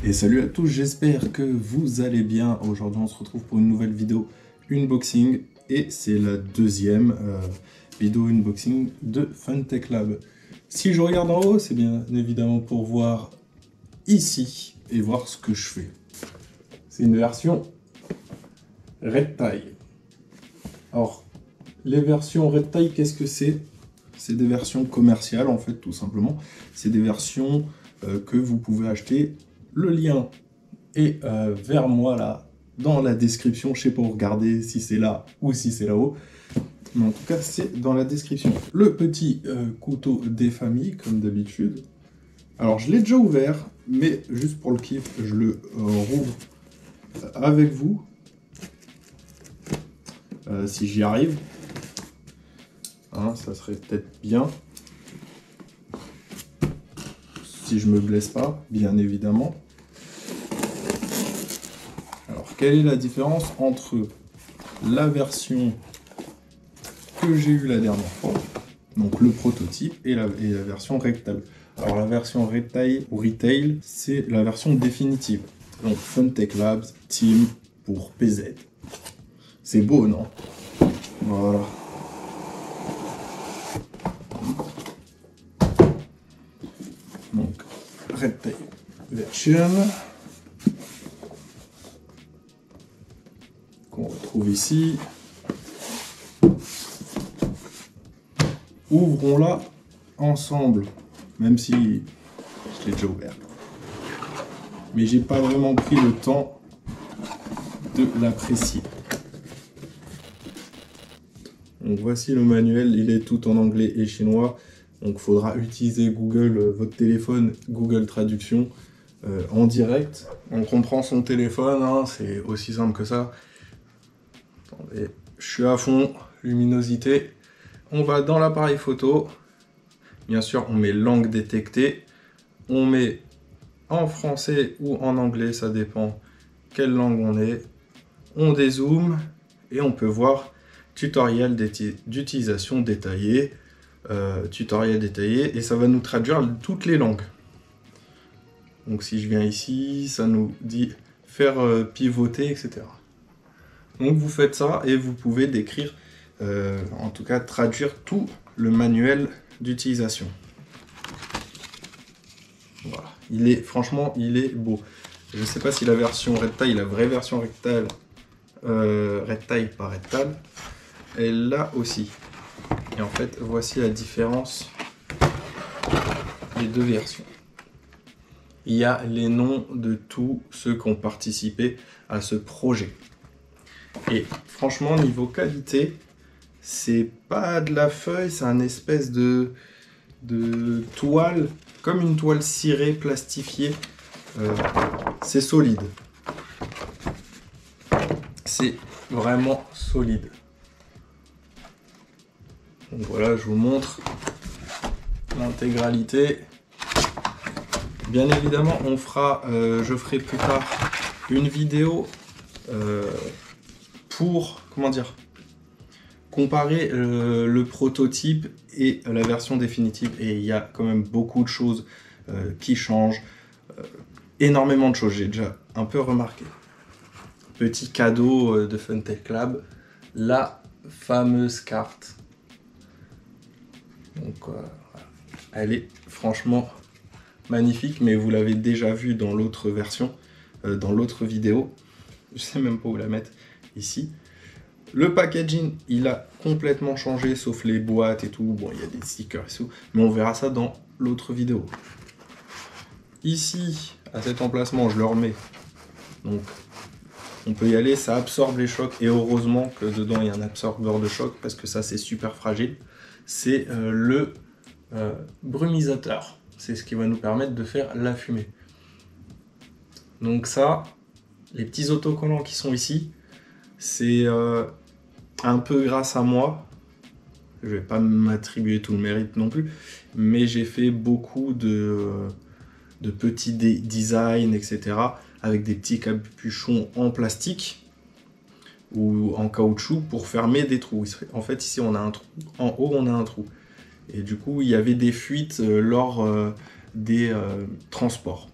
Et salut à tous, j'espère que vous allez bien. Aujourd'hui on se retrouve pour une nouvelle vidéo unboxing et c'est la deuxième vidéo unboxing de Funtech Lab. Si je regarde en haut, c'est bien évidemment pour voir ici et voir ce que je fais. C'est une version Red Tie. Alors, les versions Red Tie, qu'est-ce que c'est? C'est des versions commerciales en fait, tout simplement. C'est des versions que vous pouvez acheter. Le lien est vers moi là, dans la description. Je sais pas où regarder, si c'est là ou si c'est là-haut. Mais en tout cas, c'est dans la description. Le petit couteau des familles, comme d'habitude. Alors, je l'ai déjà ouvert, mais juste pour le kiff, je le rouvre avec vous. Si j'y arrive. Hein, ça serait peut-être bien. Si je me blesse pas, bien évidemment. Alors, quelle est la différence entre la version que j'ai eue la dernière fois, donc le prototype, et la version Rectal? Alors, la version Retail ou Retail, c'est la version définitive. Donc, Funtech Labs Team pour PZ. C'est beau, non? Voilà. Donc, Retail version qu'on retrouve ici. Ouvrons-la ensemble, même si je l'ai déjà ouvert. Mais j'ai pas vraiment pris le temps de l'apprécier. Donc voici le manuel, il est tout en anglais et chinois. Donc il faudra utiliser Google, votre téléphone, Google Traduction en direct. Donc on prend son téléphone, hein, c'est aussi simple que ça. Attendez, je suis à fond, luminosité. On va dans l'appareil photo. Bien sûr, on met langue détectée. On met en français ou en anglais, ça dépend quelle langue on est. On dézoome et on peut voir tutoriel d'utilisation détaillé. Tutoriel détaillé, et ça va nous traduire toutes les langues. Donc si je viens ici, ça nous dit faire pivoter, etc. Donc vous faites ça et vous pouvez décrire, en tout cas traduire tout le manuel d'utilisation. Voilà, franchement il est beau. Je ne sais pas si la version Rectal, la vraie version Rectal, Rectal pas Rectal, est là aussi. Et en fait, voici la différence des deux versions. Il y a les noms de tous ceux qui ont participé à ce projet. Et franchement, niveau qualité, c'est pas de la feuille, c'est un espèce de toile, comme une toile cirée, plastifiée. C'est solide. C'est vraiment solide. Donc voilà, je vous montre l'intégralité. Bien évidemment, je ferai plus tard une vidéo pour, comment dire, comparer le prototype et la version définitive. Et il y a quand même beaucoup de choses qui changent, énormément de choses, j'ai déjà un peu remarqué. Petit cadeau de Funtech Lab, la fameuse carte. Donc voilà. Elle est franchement magnifique, mais vous l'avez déjà vu dans l'autre version, dans l'autre vidéo. Je sais même pas où la mettre, ici. Le packaging, il a complètement changé, sauf les boîtes et tout. Bon, il y a des stickers et tout, mais on verra ça dans l'autre vidéo. Ici, à cet emplacement, je le remets. Donc, on peut y aller, ça absorbe les chocs, et heureusement que dedans, il y a un absorbeur de choc, parce que ça, c'est super fragile. C'est le brumisateur. C'est ce qui va nous permettre de faire la fumée. Donc ça, les petits autocollants qui sont ici, c'est un peu grâce à moi. Je vais pas m'attribuer tout le mérite non plus, mais j'ai fait beaucoup de petits designs, etc. avec des petits capuchons en plastique ou en caoutchouc pour fermer des trous. En fait, ici, on a un trou. En haut, on a un trou. Et du coup, il y avait des fuites lors des transports.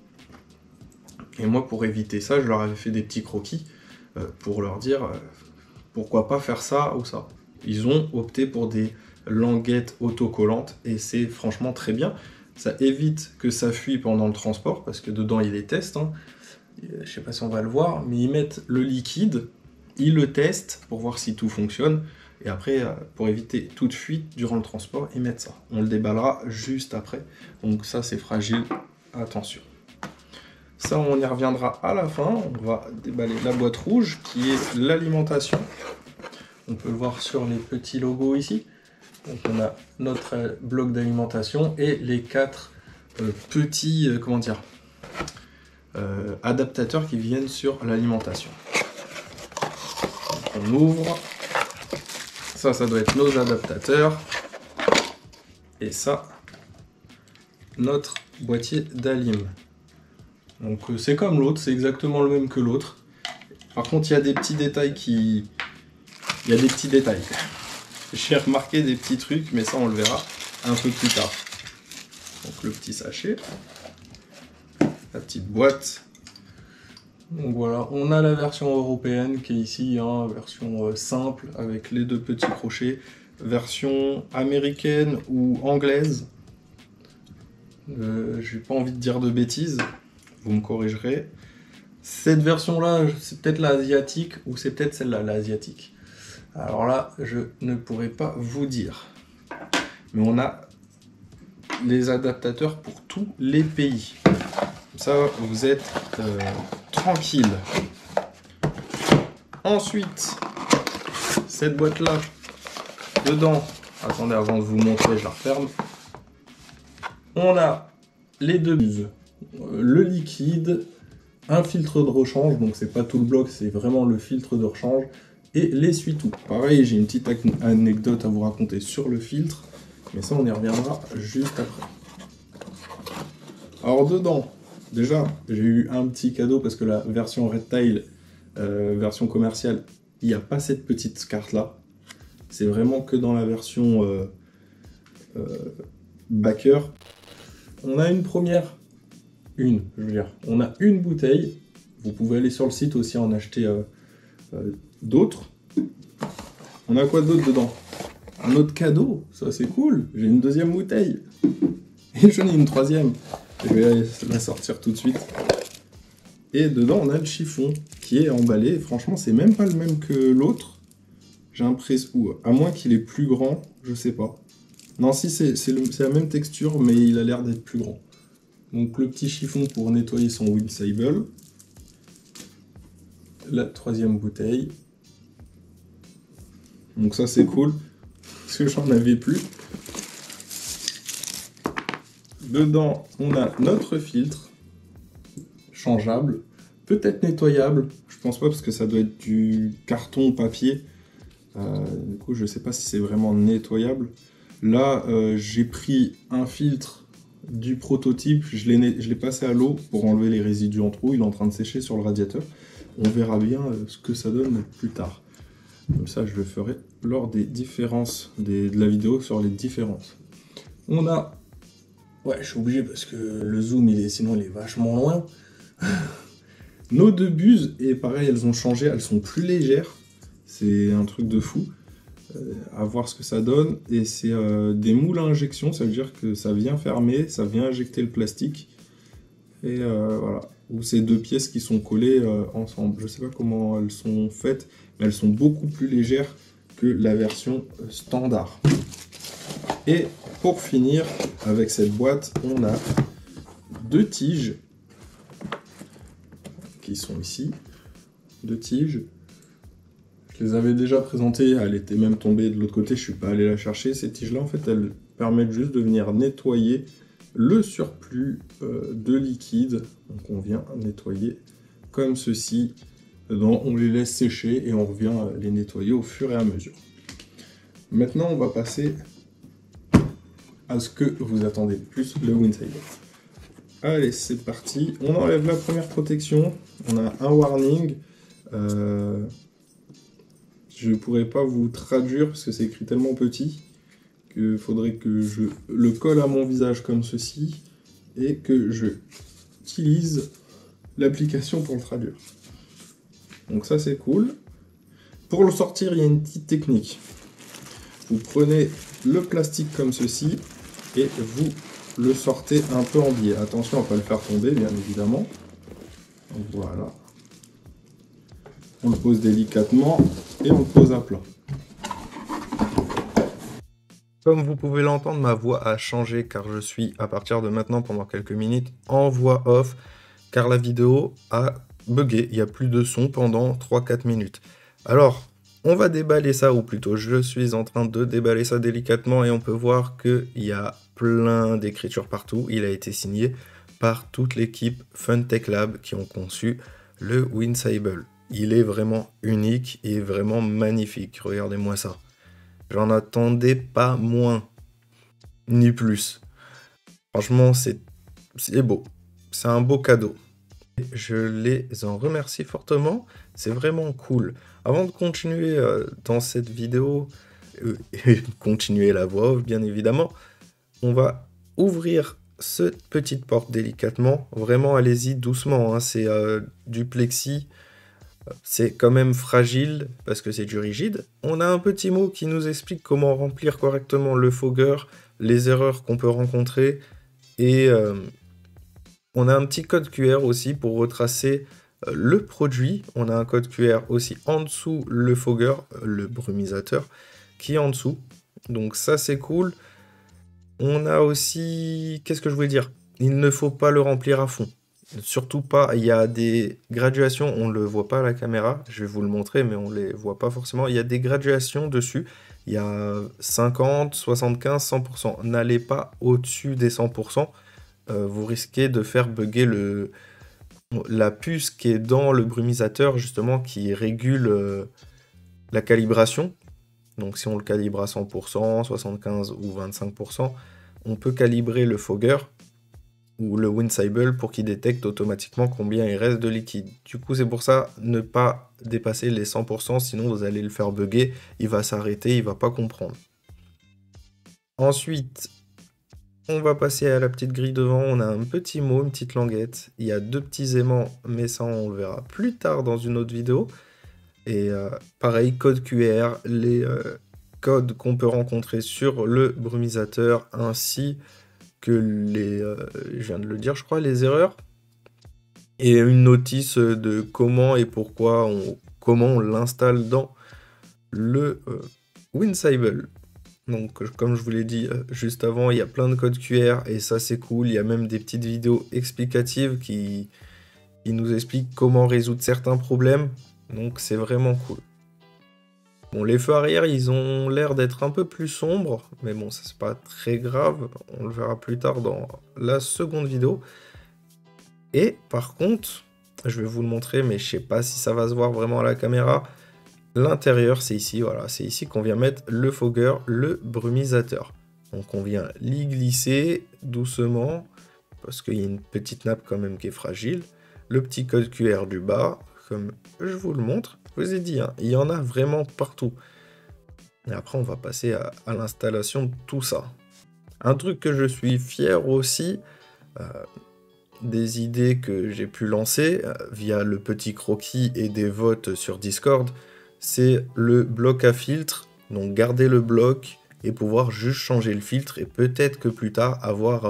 Et moi, pour éviter ça, je leur avais fait des petits croquis pour leur dire pourquoi pas faire ça ou ça. Ils ont opté pour des languettes autocollantes et c'est franchement très bien. Ça évite que ça fuit pendant le transport parce que dedans ils les testent. Hein. Je sais pas si on va le voir, mais ils mettent le liquide, ils le testent pour voir si tout fonctionne. Et après, pour éviter toute fuite durant le transport, ils mettent ça. On le déballera juste après. Donc ça, c'est fragile. Attention. Ça, on y reviendra à la fin. On va déballer la boîte rouge, qui est l'alimentation. On peut le voir sur les petits logos ici. Donc on a notre bloc d'alimentation et les 4 petits, adaptateurs qui viennent sur l'alimentation. On ouvre. Ça doit être nos adaptateurs. Et ça, notre boîtier d'alim. Donc c'est comme l'autre, c'est exactement le même que l'autre. Par contre, il y a des petits détails qui... Il y a des petits détails. J'ai remarqué des petits trucs, mais ça on le verra un peu plus tard. Donc le petit sachet. La petite boîte. Donc voilà, on a la version européenne qui est ici, hein, version simple avec les 2 petits crochets. Version américaine ou anglaise. J'ai pas envie de dire de bêtises, vous me corrigerez. Cette version-là, c'est peut-être l'asiatique ou c'est peut-être celle-là, l'asiatique. Alors là, je ne pourrais pas vous dire. Mais on a les adaptateurs pour tous les pays. Comme ça, vous êtes tranquille. Ensuite, cette boîte-là, dedans, attendez, avant de vous montrer, je la referme. On a les 2 buses, le liquide, un filtre de rechange, donc c'est pas tout le bloc, c'est vraiment le filtre de rechange, et l'essuie-tout. Pareil, j'ai une petite anecdote à vous raconter sur le filtre, mais ça on y reviendra juste après. Alors dedans, déjà, j'ai eu un petit cadeau parce que la version Redtail, version commerciale, il n'y a pas cette petite carte-là. C'est vraiment que dans la version backer. On a une première, on a une bouteille. Vous pouvez aller sur le site aussi en acheter d'autres. On a quoi d'autre dedans? Un autre cadeau, ça c'est cool. J'ai une 2e bouteille. Et j'en ai une 3e. Je vais la sortir tout de suite. Et dedans, on a le chiffon qui est emballé. Franchement, c'est même pas le même que l'autre. J'ai l'impression, ou à moins qu'il est plus grand, je sais pas. Non, si, c'est la même texture, mais il a l'air d'être plus grand. Donc le petit chiffon pour nettoyer son Winsable. La 3e bouteille. Donc ça c'est cool, parce que j'en avais plus. Dedans, on a notre filtre, changeable, peut-être nettoyable. Je pense pas, parce que ça doit être du carton papier. Du coup, je sais pas si c'est vraiment nettoyable. Là, j'ai pris un filtre du prototype, je l'ai passé à l'eau pour enlever les résidus en trop. Il est en train de sécher sur le radiateur. On verra bien ce que ça donne plus tard. Comme ça, je le ferai lors des différences de la vidéo sur les différences. On a... Ouais, je suis obligé parce que le zoom, sinon il est vachement loin. Nos 2 buses, et pareil, elles ont changé, elles sont plus légères. C'est un truc de fou. À voir ce que ça donne. Et c'est des moules à injection, ça veut dire que ça vient fermer, ça vient injecter le plastique. Et voilà. Ou c'est 2 pièces qui sont collées ensemble. Je sais pas comment elles sont faites, mais elles sont beaucoup plus légères que la version standard. Et pour finir, avec cette boîte, on a 2 tiges qui sont ici. 2 tiges. Je les avais déjà présentées, elle était même tombée de l'autre côté, je suis pas allé la chercher. Ces tiges-là, en fait, elles permettent juste de venir nettoyer le surplus de liquide. Donc on vient nettoyer comme ceci. Dedans, on les laisse sécher et on revient les nettoyer au fur et à mesure. Maintenant, on va passer à ce que vous attendez le plus, le Winsable. Allez, c'est parti. On enlève la première protection. On a un warning. Je ne pourrais pas vous traduire parce que c'est écrit tellement petit qu'il faudrait que je le colle à mon visage comme ceci et que je utilise l'application pour le traduire. Donc ça c'est cool. Pour le sortir, il y a une petite technique. Vous prenez le plastique comme ceci et vous le sortez un peu en biais. Attention à ne pas le faire tomber, bien évidemment. Donc voilà. On le pose délicatement et on le pose à plat. Comme vous pouvez l'entendre, ma voix a changé car je suis, à partir de maintenant, pendant quelques minutes, en voix off, car la vidéo a bugué. Il n'y a plus de son pendant 3-4 minutes. Alors, on va déballer ça, ou plutôt je suis en train de déballer ça délicatement, et on peut voir qu'il y a plein d'écritures partout. Il a été signé par toute l'équipe Funtech Lab qui ont conçu le WinSable. Il est vraiment unique et vraiment magnifique. Regardez-moi ça. J'en attendais pas moins, ni plus. Franchement, c'est beau. C'est un beau cadeau. Je les en remercie fortement. C'est vraiment cool. Avant de continuer dans cette vidéo, et continuer la voix off, bien évidemment, on va ouvrir cette petite porte délicatement. Vraiment, allez-y doucement. Hein. C'est du plexi. C'est quand même fragile parce que c'est du rigide. On a un petit mot qui nous explique comment remplir correctement le fogger, les erreurs qu'on peut rencontrer, et on a un petit code QR aussi pour retracer le produit. On a un code QR aussi en dessous le fogger, le brumisateur, qui est en dessous. Donc ça c'est cool. On a aussi... Qu'est-ce que je voulais dire? Il ne faut pas le remplir à fond. Surtout pas, il y a des graduations, on ne le voit pas à la caméra, je vais vous le montrer, mais on ne les voit pas forcément. Il y a des graduations dessus, il y a 50, 75, 100%. N'allez pas au-dessus des 100%, vous risquez de faire bugger la puce qui est dans le brumisateur, justement, qui régule la calibration. Donc si on le calibre à 100%, 75 ou 25%, on peut calibrer le fogger ou le WinSable pour qu'il détecte automatiquement combien il reste de liquide. Du coup, c'est pour ça, ne pas dépasser les 100%, sinon vous allez le faire bugger, il va s'arrêter, il va pas comprendre. Ensuite, on va passer à la petite grille devant, on a un petit mot, une petite languette, il y a deux petits aimants, mais ça on le verra plus tard dans une autre vidéo. Et pareil, code QR, les codes qu'on peut rencontrer sur le brumisateur, ainsi que les, je viens de le dire, je crois, les erreurs, et une notice de comment et pourquoi, comment on l'installe dans le WinSable. Donc, comme je vous l'ai dit juste avant, il y a plein de codes QR, et ça c'est cool, il y a même des petites vidéos explicatives qui nous expliquent comment résoudre certains problèmes, donc c'est vraiment cool. Bon, les feux arrière, ils ont l'air d'être un peu plus sombres, mais bon, ça c'est pas très grave, on le verra plus tard dans la seconde vidéo. Et par contre, je vais vous le montrer, mais je sais pas si ça va se voir vraiment à la caméra, l'intérieur c'est ici, voilà, c'est ici qu'on vient mettre le fogger, le brumisateur. Donc on vient l'y glisser doucement, parce qu'il y a une petite nappe quand même qui est fragile, le petit code QR du bas, comme je vous le montre. Je vous ai dit, hein, il y en a vraiment partout. Et après, on va passer à l'installation de tout ça. Un truc que je suis fier aussi, des idées que j'ai pu lancer via le petit croquis et des votes sur Discord, c'est le bloc à filtre. Donc garder le bloc et pouvoir juste changer le filtre, et peut-être que plus tard avoir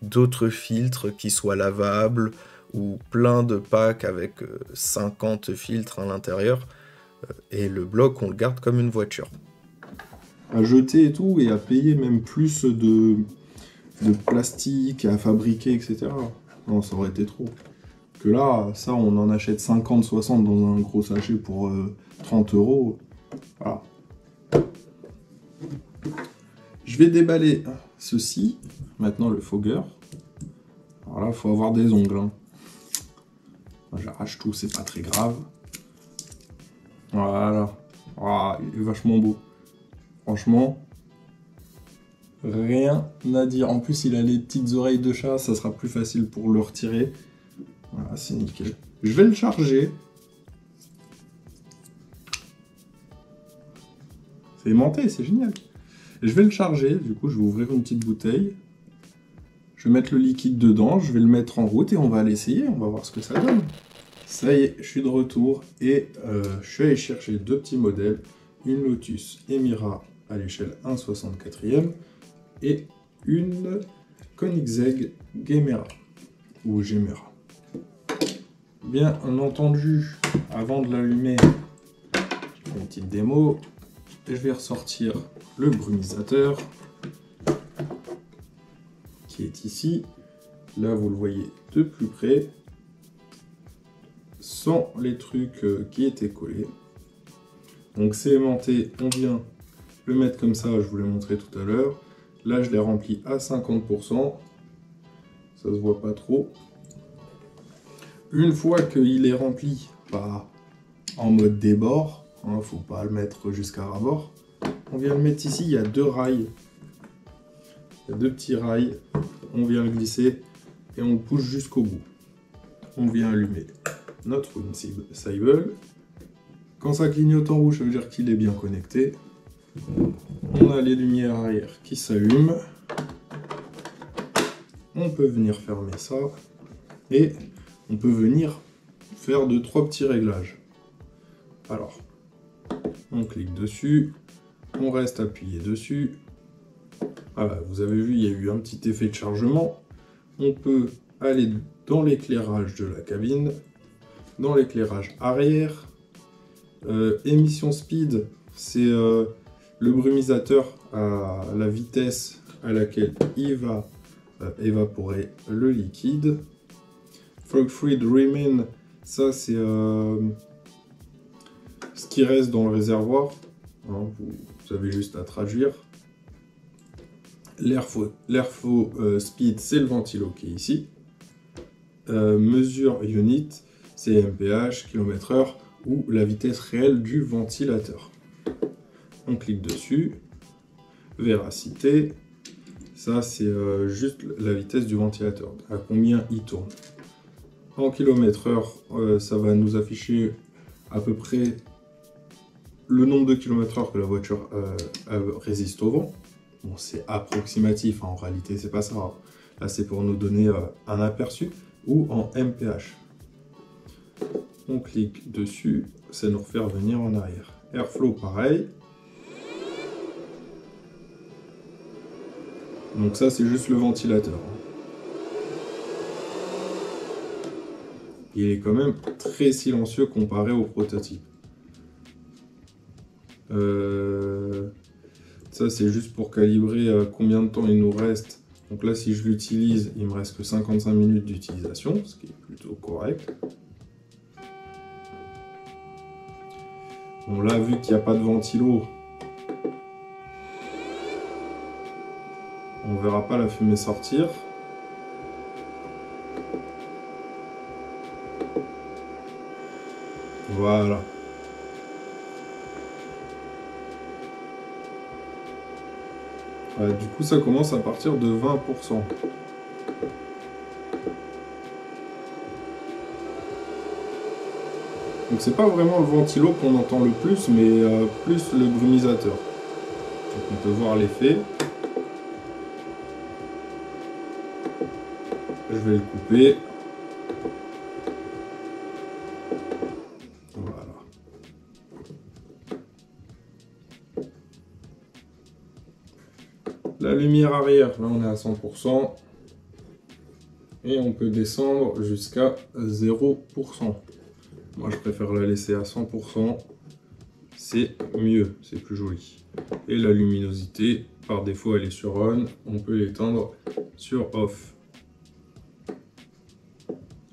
d'autres filtres qui soient lavables, ou plein de packs avec 50 filtres à l'intérieur, et le bloc on le garde comme une voiture. À jeter et tout, et à payer même plus de plastique à fabriquer, etc. Non, ça aurait été trop. Que là, ça on en achète 50, 60 dans un gros sachet pour 30 €. Voilà. Je vais déballer ceci, maintenant le fogger. Alors là, il faut avoir des ongles. Hein. J'arrache tout, c'est pas très grave. Voilà. Ah, il est vachement beau. Franchement, rien à dire. En plus, il a les petites oreilles de chat, ça sera plus facile pour le retirer. Voilà, c'est nickel. Je vais le charger. C'est aimanté, c'est génial. Je vais le charger, du coup, je vais ouvrir une petite bouteille. Je vais mettre le liquide dedans, je vais le mettre en route et on va l'essayer, on va voir ce que ça donne. Ça y est, je suis de retour et je suis allé chercher deux petits modèles, une Lotus Emira à l'échelle 1/64e et une Koenigsegg Gemera ou Gemera. Bien entendu, avant de l'allumer, je fais une petite démo et je vais ressortir le brumisateur qui est ici. Là, vous le voyez de plus près, sans les trucs qui étaient collés. Donc c'est aimanté, on vient le mettre comme ça, je vous l'ai montré tout à l'heure. Là, je l'ai rempli à 50%, ça se voit pas trop. Une fois qu'il est rempli, pas en mode débord, hein, faut pas le mettre jusqu'à ras-bord, on vient le mettre ici, il y a deux rails. Il y a deux petits rails, on vient le glisser et on le pousse jusqu'au bout. On vient allumer notre Windsable. Quand ça clignote en rouge, ça veut dire qu'il est bien connecté. On a les lumières arrière qui s'allument. On peut venir fermer ça. Et on peut venir faire 2-3 petits réglages. Alors, on clique dessus. On reste appuyé dessus. Voilà, vous avez vu, il y a eu un petit effet de chargement. On peut aller dans l'éclairage de la cabine, dans l'éclairage arrière. Émission speed, c'est le brumisateur à la vitesse à laquelle il va évaporer le liquide. Fog free remain, ça c'est ce qui reste dans le réservoir. Hein, vous avez juste à traduire. L'airflow speed, c'est le ventilo qui est ici. Mesure unit, c'est mph, km/h, ou la vitesse réelle du ventilateur. On clique dessus. Véracité, ça c'est juste la vitesse du ventilateur, à combien il tourne. En km/h, ça va nous afficher à peu près le nombre de km/h que la voiture résiste au vent. Bon, c'est approximatif, hein, en réalité c'est pas ça. Là c'est pour nous donner un aperçu, ou en mph. On clique dessus, ça nous refait revenir en arrière. Airflow pareil. Donc ça c'est juste le ventilateur. Il est quand même très silencieux comparé au prototype. Ça c'est juste pour calibrer combien de temps il nous reste. Donc là si je l'utilise, il me reste que 55 minutes d'utilisation, ce qui est plutôt correct. Bon là vu qu'il n'y a pas de ventilo, on verra pas la fumée sortir. Voilà. Du coup ça commence à partir de 20%. Donc c'est pas vraiment le ventilo qu'on entend le plus, mais plus le brumisateur. Donc on peut voir l'effet. Je vais le couper. Voilà. La lumière arrière, là on est à 100%. Et on peut descendre jusqu'à 0%. Moi je préfère la laisser à 100%. C'est mieux, c'est plus joli. Et la luminosité, par défaut elle est sur on. On peut l'étendre sur off.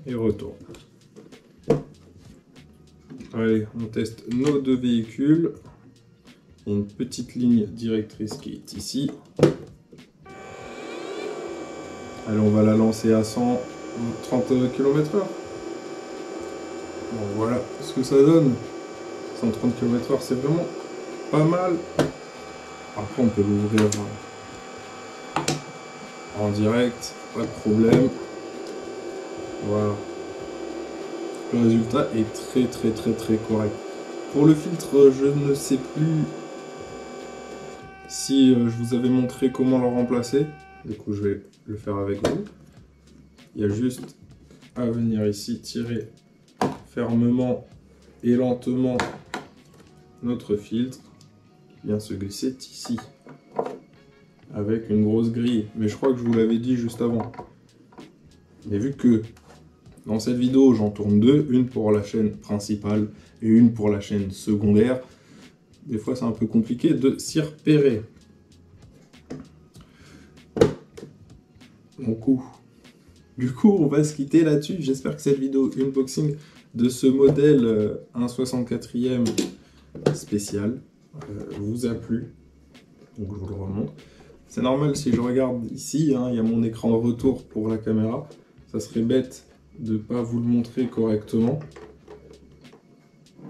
Et retourne. Allez, on teste nos deux véhicules. Il y a une petite ligne directrice qui est ici. Allez, on va la lancer à 130 km/h. Bon, voilà ce que ça donne. 130 km/h, c'est vraiment pas mal. Après, on peut l'ouvrir en direct, pas de problème. Voilà. Le résultat est très correct. Pour le filtre, je ne sais plus si je vous avais montré comment le remplacer. Du coup, je vais le faire avec vous. Il y a juste à venir ici tirer fermement et lentement notre filtre qui vient se glisser ici avec une grosse grille. Mais je crois que je vous l'avais dit juste avant. Mais vu que dans cette vidéo, j'en tourne deux, une pour la chaîne principale et une pour la chaîne secondaire, des fois c'est un peu compliqué de s'y repérer. Du coup, on va se quitter là-dessus. J'espère que cette vidéo unboxing de ce modèle 1/64e spécial vous a plu. Donc je vous le remontre. C'est normal si je regarde ici, hein, il y a mon écran de retour pour la caméra. Ça serait bête de ne pas vous le montrer correctement.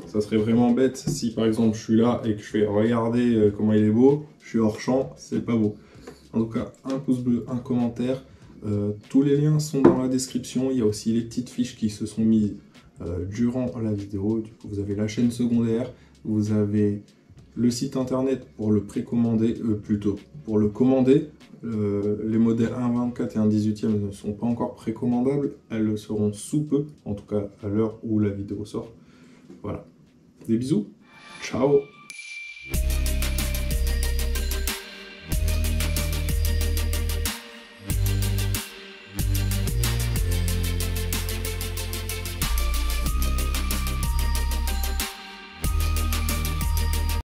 Ça serait vraiment bête si par exemple je suis là et que je fais regarder comment il est beau, je suis hors champ, c'est pas beau. En tout cas, un pouce bleu, un commentaire. Tous les liens sont dans la description. Il y a aussi les petites fiches qui se sont mises durant la vidéo. Du coup, vous avez la chaîne secondaire, vous avez le site internet pour le précommander, plutôt pour le commander. Les modèles 1/24 et 1/18e ne sont pas encore précommandables. Elles le seront sous peu, en tout cas à l'heure où la vidéo sort. Voilà. Des bisous. Ciao.